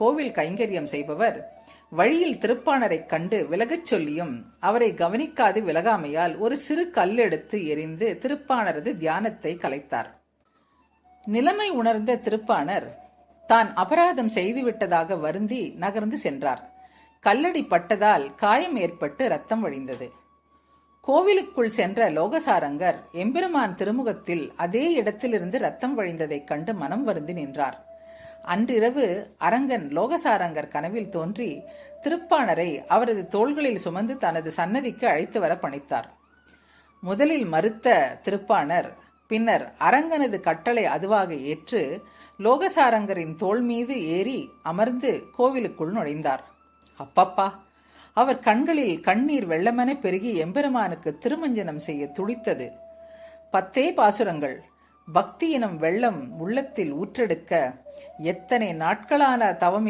கோவில் கைங்கரியம் செய்பவர் வழியில் திருப்பாணரைக் கண்டு விலகச் சொல்லியும் அவரை கவனிக்காது விலகாமையால் ஒரு சிறு கல்லெடுத்து எறிந்து திருப்பாணரது தியானத்தை கலைத்தார். நிலைமை உணர்ந்த திருப்பாணர் தான் அபராதம் செய்துவிட்டதாக வருந்தி நகர்ந்து சென்றார். கல்லடி பட்டதால் காயம் ஏற்பட்டு ரத்தம் வழிந்தது. கோவிலுக்குள் சென்ற லோகசாரங்கர் எம்பெருமான் திருமுகத்தில் அதே இடத்திலிருந்து ரத்தம் வழிந்ததைக் கண்டு மனம் வருந்தி நின்றார். அன்றிரவு அரங்கன் லோகசாரங்கர் கனவில் தோன்றி திருப்பாணரை அவரது தோள்களில் சுமந்து தனது சன்னதிக்கு அழைத்து வர பணித்தார். முதலில் மறுத்த திருப்பாணர் பின்னர் அரங்கனது கட்டளை அதுவாக ஏற்று லோகசாரங்கரின் தோள் மீது ஏறி அமர்ந்து கோவிலுக்குள் நுழைந்தார். அப்பப்பா! அவர் கண்களில் கண்ணீர் வெள்ளமென பெருகி எம்பெருமானுக்கு திருமஞ்சனம் செய்ய துடித்தது. 10 பாசுரங்கள் பக்தி எனும் வெள்ளம் உள்ளத்தில் ஊற்றெடுக்க எத்தனை நாட்களான தவம்